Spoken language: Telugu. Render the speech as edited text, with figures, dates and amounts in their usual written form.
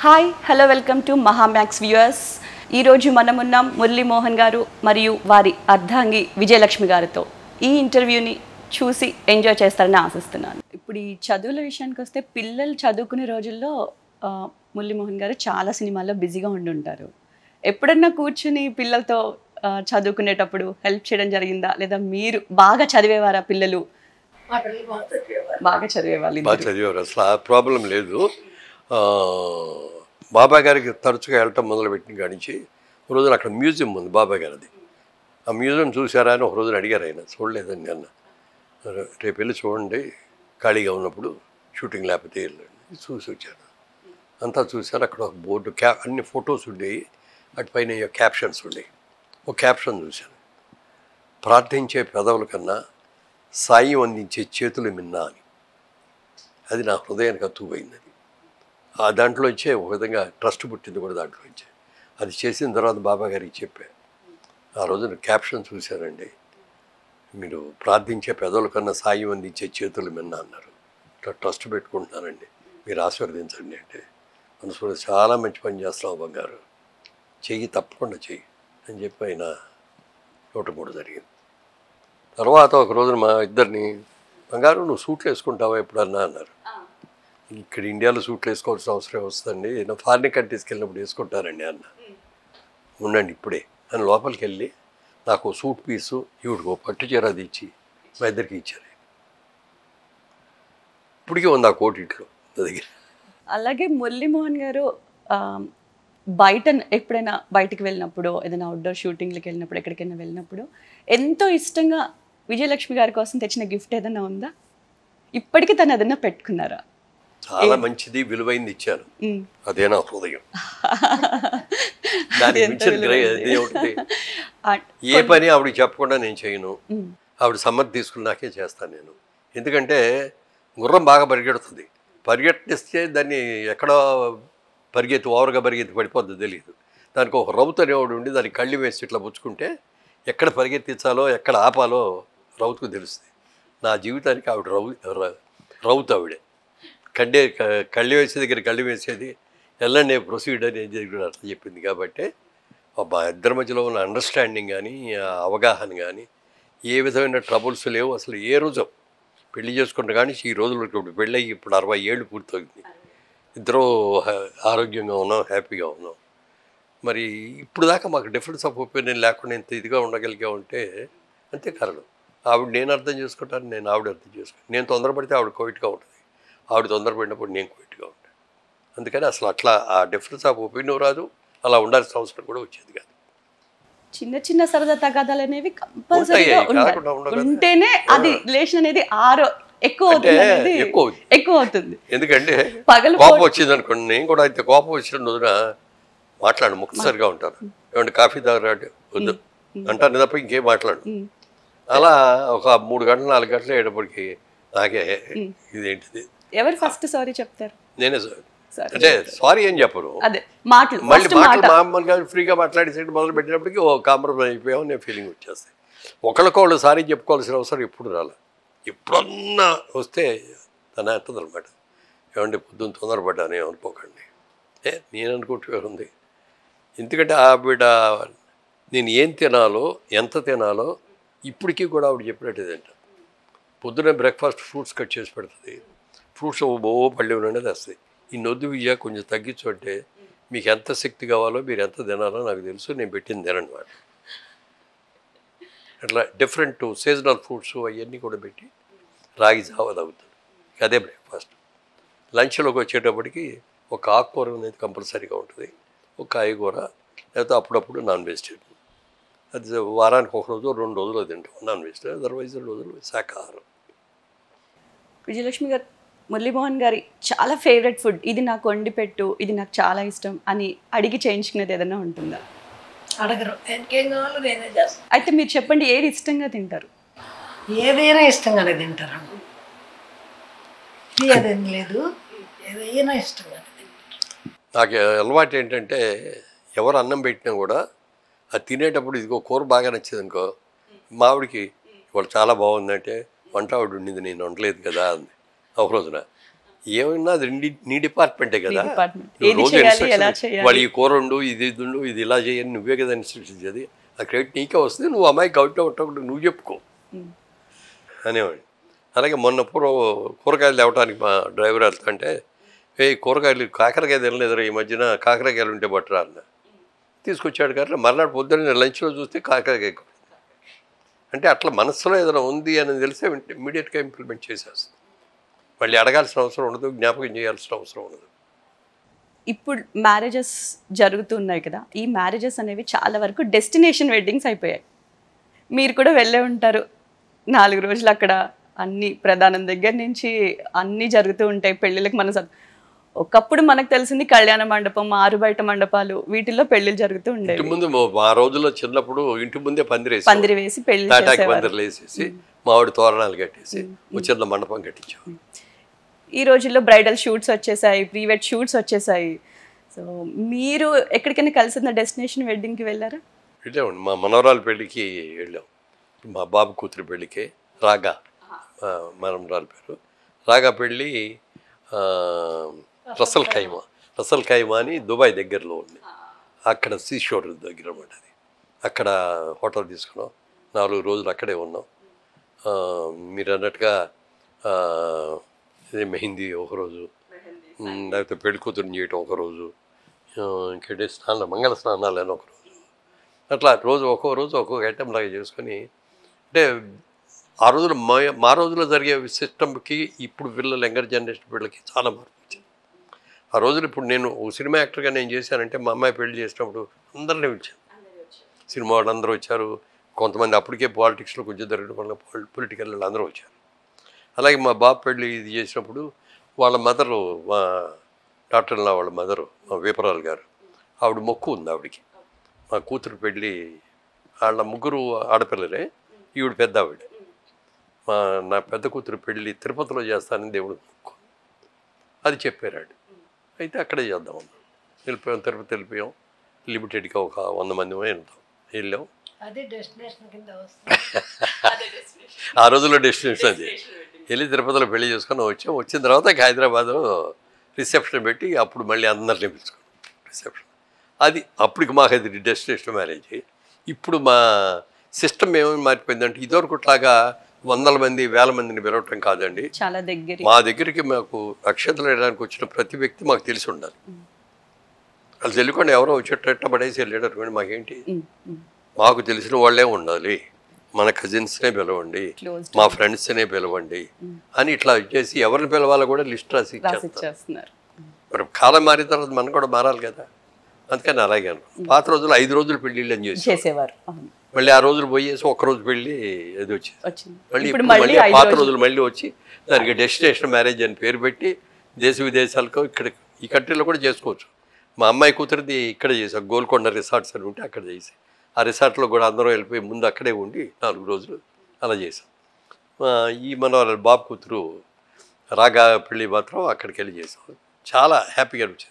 Hi hello welcome to Mahamax viewers. ఈరోజు మనమున్నాం మురళీ మోహన్ గారు మరియు వారి అర్ధాంగి విజయలక్ష్మి గారితో. ఈ ఇంటర్వ్యూని చూసి ఎంజాయ్ చేస్తారని ఆశిస్తున్నాను. ఇప్పుడు ఈ చదువుల విషయానికి వస్తే పిల్లలు చదువుకునే రోజుల్లో మురళీ మోహన్ గారు చాలా సినిమాల్లో బిజీగా ఉండుంటారు. ఎప్పుడన్నా కూర్చుని పిల్లలతో చదువుకునేటప్పుడు హెల్ప్ చేయడం జరిగిందా, లేదా మీరు బాగా చదివేవారా? పిల్లలు బాగా చదివేవాళ్ళు, బాగా చదివారు, అసలు ఆ ప్రాబ్లం లేదు. బాబాయ్ గారికి తరచుగా వెళ్ళటం మొదలుపెట్టిన కాడి నుంచి ఒక రోజున అక్కడ మ్యూజియం ఉంది బాబాయ్ గారిది. ఆ మ్యూజియం చూసారా అని ఒక రోజున అడిగారు ఆయన. చూడలేదని అన్న. రేపు వెళ్ళి చూడండి, ఖాళీగా ఉన్నప్పుడు, షూటింగ్ లేకపోతే వెళ్ళండి. చూసి వచ్చాను, అంతా చూశారు. అక్కడ ఒక బోర్డు అన్ని ఫొటోస్ ఉండేవి, అటుపైన క్యాప్షన్స్ ఉండేవి. ఒక క్యాప్షన్ చూశాను, ప్రార్థించే పెదవుల కన్నా సాయం అందించే చేతులు మిన్నా అని. అది నా హృదయానికి అతుకుపోయింది. అది ఆ దాంట్లోంచే ఒక విధంగా ట్రస్ట్ పుట్టింది కూడా దాంట్లోంచే. అది చేసిన తర్వాత బాబా గారికి చెప్పాను, ఆ రోజున క్యాప్షన్ చూశానండి, మీరు ప్రార్థించే పెదవుల కన్నా సాయం అందించే చేతులు మిన్నా అన్నారు. ఇట్లా ట్రస్ట్ పెట్టుకుంటున్నానండి, మీరు ఆశీర్వదించండి అంటే, మనసు చాలా మంచి పని చేస్తున్నావు బంగారు, చెయ్యి తప్పకుండా చెయ్యి అని చెప్పి ఆయన ఇవ్వటం కూడా జరిగింది. తర్వాత ఒక రోజున మా ఇద్దరిని, బంగారు నువ్వు సూట్లు వేసుకుంటావా ఎప్పుడన్నా అన్నారు. ఇక్కడ ఇండియాలో సూట్లు వేసుకోవాల్సిన అవసరం వస్తుంది, నేను ఫారిన్ కంట్రీస్కి వెళ్ళినప్పుడు వేసుకుంటానండి అన్న. ఉండండి ఇప్పుడే అని లోపలికి వెళ్ళి నాకు సూట్ పీసు ఇవిడికో పట్టు చీర అది ఇచ్చి మా ఇద్దరికి ఇచ్చారు. ఇప్పటికీ ఉంది ఆ కోటిట్లో నా దగ్గర. అలాగే మురళీమోహన్ గారు బయట ఎప్పుడైనా బయటికి వెళ్ళినప్పుడు, ఏదైనా అవుట్డోర్ షూటింగ్లకి వెళ్ళినప్పుడు, ఎక్కడికైనా వెళ్ళినప్పుడు ఎంతో ఇష్టంగా విజయలక్ష్మి గారి కోసం తెచ్చిన గిఫ్ట్ ఏదైనా ఉందా? ఇప్పటికీ తను ఏదైనా పెట్టుకున్నారా? చాలా మంచిది, విలువైంది ఇచ్చాను, అదే నా హృదయం. దానికి మించిన ఏ పని ఆవిడకి చెప్పకుండా నేను చేయను. ఆవిడ సమ్మతి తీసుకుని నాకే చేస్తాను నేను. ఎందుకంటే గుర్రం బాగా పరిగెడుతుంది, పరిగెట్టిస్తే దాన్ని ఎక్కడో ఓవర్గా పరిగెత్తి పడిపోద్ది తెలియదు. దానికి ఒక రౌతు అనేవాడు ఉండి దానికి కళ్ళు వేసి ఇట్లా పుచ్చుకుంటే ఎక్కడ పరిగెత్తించాలో ఎక్కడ ఆపాలో రౌతుకు తెలుస్తుంది. నా జీవితానికి ఆవిడ రౌతు ఆవిడే. కళ్ళు వేసే దగ్గర కళ్ళు వేసేది, వెళ్ళండి ప్రొసీడ్ అని అట్లా చెప్పింది. కాబట్టి మా ఇద్దరి మధ్యలో ఉన్న అండర్స్టాండింగ్ కానీ, అవగాహన కానీ, ఏ విధమైన ట్రబుల్స్ లేవు. అసలు ఏ రోజు పెళ్లి చేసుకుంటే కానీ ఈ రోజుల్లో ఇప్పుడు పెళ్ళి ఇప్పుడు 60 ఏళ్ళు పూర్తవుతుంది. ఇద్దరూ ఆరోగ్యంగా ఉన్నాం, హ్యాపీగా ఉన్నాం. మరి ఇప్పుడు దాకా మాకు డిఫరెన్స్ ఆఫ్ ఒపీనియన్ లేకుండా ఇంత ఇదిగా ఉండగలిగా ఉంటే అంతే కారణం. ఆవిడ నేను అర్థం చేసుకుంటాను, నేను ఆవిడ అర్థం చేసుకుంటాను. నేను తొందరపడితే ఆవిడ కోవిడ్గా ఉంటుంది, ఆవిడ తొందరపడినప్పుడు నేను కోవిడ్గా ఉంటాను. అందుకని అసలు అట్లా ఆ డిఫరెన్స్ ఆఫ్ ఒపీనియన్ రాదు, అలా ఉండాల్సిన అవసరం కూడా వచ్చేది కాదు. చిన్న చిన్న సరదా తగాదాలు అనేవి కంపల్సరీగా ఉంటేనే అది రిలేషన్ అనేది ఎక్కువ అవుతుంది. ఎందుకంటే కోపం వచ్చింది అనుకోండి, నేను కూడా అయితే కోపం వచ్చిన రోజున మాట్లాడు, ముక్తసరిగా ఉంటాను. ఏమంటే కాఫీ తాగరాడు వద్దు అంటాను తప్ప ఇంకేం మాట్లాడు. అలా ఒక 3 గంటలు 4 గంటలు అయ్యేటప్పటికి నాకే ఇదేంటిది. ఎవరు ఫస్ట్ సారీ చెప్తారు? నేనే అంటే సారీ అని చెప్పను, మళ్ళీ మాటలు మామూలుగా ఫ్రీగా మాట్లాడేసేట్టు మొదలు పెట్టినప్పటికీ ఓ కాంప్రమైజ్ అయిపోయాము నేను ఫీలింగ్ వచ్చేస్తాయి. ఒకళ్ళకోళ్ళు సారీ చెప్పుకోవాల్సిన అవసరం ఎప్పుడు రాలే. ఎప్పుడన్నా వస్తే తన అంటుంది అనమాట, ఏమంటే పొద్దున్న తొందరపడ్డాను ఏమనుకోకండి. నేను అనుకుంటే ఉంది. ఎందుకంటే ఆవిడ నేను ఏం తినాలో ఎంత తినాలో ఇప్పటికీ కూడా ఆవిడ చెప్పినట్టు తింటా. పొద్దున్న బ్రేక్ఫాస్ట్ ఫ్రూట్స్ కట్ చేసి పెడుతుంది, ఫ్రూట్స్ పళ్ళి ఉండేది వస్తాయి. ఈ నొద్దు విజయ కొంచెం తగ్గించు అంటే, మీకు ఎంత శక్తి కావాలో మీరు ఎంత తినాలో నాకు తెలుసు, నేను పెట్టింది తినమాట. అట్లా డిఫరెంట్ సీజనల్ ఫ్రూట్స్ అవన్నీ కూడా పెట్టి రాగి జావ తాగుతాను. అదే బ్రేక్ఫాస్ట్. లంచ్లోకి వచ్చేటప్పటికి ఒక ఆకుకూర అనేది కంపల్సరీగా ఉంటుంది, ఒక కాయగూర, లేకపోతే అప్పుడప్పుడు నాన్ వెజిటేరియన్. అది వారానికి 1 రోజు 2 రోజులు తింటాం నాన్ వెజిటేరియన్, అదర్వైజ్ 2 రోజులు శాకాహారం. విజయలక్ష్మి గారు, మురళీమోహన్ గారి చాలా ఫేవరెట్ ఫుడ్, ఇది నాకు వండి పెట్టు, ఇది నాకు చాలా ఇష్టం అని అడిగి చేయించుకునేది ఏదైనా ఉంటుందా? అడగరు, ఇంకేం కావాలో నేనే చేస్తాను. అయితే మీరు చెప్పండి, ఏది ఇష్టంగా తింటారు? ఏదైనా ఇష్టంగానే తింటారు, అదేం లేదు, ఏదైనా ఇష్టంగానే తింటారు. నాకు అలవాటు ఏంటంటే, ఎవరు అన్నం పెట్టినా కూడా అది తినేటప్పుడు ఇదిగో కూర బాగా నచ్చింది అనుకో, మావిడికి ఇవాళ చాలా బాగుందంటే వంట ఆవిడ ఉండింది నేను వండలేదు కదా అంది ఒక రోజున. ఏమన్నా అది నీ డిపార్ట్మెంటే కదా. డిపార్ట్మెంట్ నువ్వు ఏది రోజు చేయాలి, instructions ఎలా చేయాలి? వాళ్ళు ఈ కూర వండు, ఇది ఉండు, ఇది ఇలా చేయని నువ్వే కదా ఇన్స్ట్రక్షన్స్ అది. ఆ క్రెడిట్ నీకే వస్తుంది. నువ్వు అమ్మాయికి అవుట్ ఒకటి నువ్వు చెప్పుకో అనేవాడిని. అలాగే మొన్న కూరగాయలు తేవటానికి మా డ్రైవర్ వెళ్తుంటే, కూరగాయలు కాకరకాయ తినలేదురా ఈ మధ్యన, కాకరకాయలు ఉంటే బట్టరా అన్న. తీసుకొచ్చాడు కదా, మర్నాడు పొద్దున్న లంచ్లో చూస్తే కాకరకాయ. అంటే అట్లా మనసులో ఏదైనా ఉంది అని తెలిసే ఇమ్మీడియట్గా ఇంప్లిమెంట్ చేసేస్తుంది. మళ్ళీ అడగాల్సిన అవసరం ఉండదు, జ్ఞాపకం చేయాల్సిన అవసరం ఉండదు. ఇప్పుడు మ్యారేజెస్ జరుగుతున్నాయి కదా, ఈ మ్యారేజెస్ అనేవి చాలా వరకు డెస్టినేషన్ వెడ్డింగ్స్ అయిపోయాయి. మీరు కూడా వెళ్ళే ఉంటారు. 4 రోజులు అక్కడ అన్ని ప్రధానం దగ్గర నుంచి అన్నీ జరుగుతూ ఉంటాయి. పెళ్ళిళ్ళకి ఒకప్పుడు మనకు తెలిసింది కళ్యాణ మండపం, ఆరు బయట మండపాలు, వీటిల్లో పెళ్లిళ్ళు జరుగుతూ ఉండేవి. ఇంటి ముందు ఆ రోజుల్లో చిన్నప్పుడు ఇంటి ముందే పందిరి వేసి పెళ్లి పందిర్లు వేసేసి మామిడి తోరణాలు కట్టేసి చిన్న మండపం కట్టించాం. ఈ రోజుల్లో బ్రైడల్ షూట్స్ వచ్చేసాయి, ప్రీవెడ్ షూట్స్ వచ్చేసాయి. సో మీరు ఎక్కడికైనా కలిసిన డెస్టినేషన్ వెడ్డింగ్కి వెళ్ళారా? వెళ్ళామండి. మా మనవరాలు పెళ్ళికి వెళ్ళాం. మా బాబు కూతురు పెళ్ళికి రాగా, మనవరాలు పేరు రాగా పెళ్ళి రసల్ ఖైమా అని దుబాయ్ దగ్గరలో ఉంది. అక్కడ సీషోర్ దగ్గర అన్నమాట అది. అక్కడ హోటల్ తీసుకున్నాం, 4 రోజులు అక్కడే ఉన్నాం. మీరు అన్నట్టుగా మెహందీ ఒకరోజు, లేకపోతే పెళ్లి కూతురుని చేయటం ఒకరోజు, ఇంకేంటి మంగళ స్నానాలు అని ఒకరోజు, అట్లా ఒక్కో రోజు ఒక్కొక్క ఐటెం లాగా చేసుకొని. అంటే ఆ రోజులు మా రోజుల్లో జరిగే సిస్టమ్కి ఇప్పుడు పిల్లలు యంగర్ జనరేషన్ పిల్లలకి చాలా మార్పు వచ్చింది. ఆ రోజులు ఇప్పుడు నేను సినిమా యాక్టర్గా నేను చేశానంటే మా అమ్మాయి పెళ్లి చేసినప్పుడు అందరినీ పిలిచాను. సినిమా వాళ్ళు అందరూ వచ్చారు. కొంతమంది అప్పటికే పాలిటిక్స్లో కొంచెం జరగడం వల్ల పొలిటికల్ వాళ్ళు అందరూ వచ్చారు. అలాగే మా బాబు పెళ్ళి ఇది చేసినప్పుడు వాళ్ళ మదరు, మా డాక్టర్లా వాళ్ళ మదరు, మా వీపరాలు గారు, ఆవిడ మొక్కు ఉంది ఆవిడకి. మా కూతురు పెళ్ళి వాళ్ళ ముగ్గురు ఆడపిల్లలే, ఈవిడ పెద్ద ఆవిడ. నా పెద్ద కూతురు పెళ్ళి తిరుపతిలో చేస్తానని దేవుడు మొక్కు, అది చెప్పారాడు. అయితే అక్కడే చేద్దాం అన్నాడు. వెళ్ళిపోయాం, తిరుపతి వెళ్ళిపోయాం. లిమిటెడ్గా ఒక 100 మంది వెళ్ళాం. అదే డెస్టినేషన్ కింద వస్తుంది. ఆ రోజుల్లో డెస్టినేషన్ అది. వెళ్ళి తిరుపతిలో పెళ్లి చేసుకొని వచ్చాం. వచ్చిన తర్వాత హైదరాబాద్లో రిసెప్షన్ పెట్టి అప్పుడు మళ్ళీ అందరినీ పిలుచుకున్నాం రిసెప్షన్. అది అప్పటికి మాకు అది డెస్టినేషన్ మ్యారేజ్. ఇప్పుడు మా సిస్టమ్ ఏమేమి మారిపోయిందంటే, ఇదివరకుట్లాగా 100 మంది 1000 మందిని పిలవటం కాదండి. చాలా దగ్గర మా దగ్గరికి మాకు అక్షతలు వేయడానికి వచ్చిన ప్రతి వ్యక్తి మాకు తెలిసి ఉండాలి. వాళ్ళు తెలియకుండా ఎవరో వచ్చేటట్ట పడేసి వెళ్ళేటటువంటి మాకేంటి, మాకు తెలిసిన వాళ్ళే ఉండాలి. మన కజిన్స్నే పిలవండి, మా ఫ్రెండ్స్నే పిలవండి అని ఇట్లా వచ్చేసి ఎవరిని పిలవాలో కూడా లిస్ట్ రాసి ఇచ్చేస్తున్నారు. మరి కాలం మారిన తర్వాత మనం కూడా మారాలి కదా. అందుకని అలాగే పాత రోజులు 5 రోజులు పెళ్ళిళ్ళు అని చేసేవారు. మళ్ళీ ఆ రోజులు పోయేసి ఒక్కరోజు పెళ్ళి అది వచ్చింది. మళ్ళీ పాత రోజులు మళ్ళీ వచ్చి దానికి డెస్టినేషన్ మ్యారేజ్ అని పేరు పెట్టి దేశ విదేశాలకు ఇక్కడ ఈ కంట్రీలో కూడా చేసుకోవచ్చు. మా అమ్మాయి కూతురిది ఇక్కడ చేసాం, గోల్కొండ రిసార్ట్స్ అని ఉంటే అక్కడ చేసి, ఆ రిసార్ట్లో కూడా అందరం వెళ్ళిపోయి ముందు అక్కడే ఉండి 4 రోజులు అలా చేసాం. ఈ మన బాబు కూతురు రాగా పెళ్ళి మాత్రం అక్కడికి వెళ్ళి చేసాం. చాలా హ్యాపీగా అనిపించింది.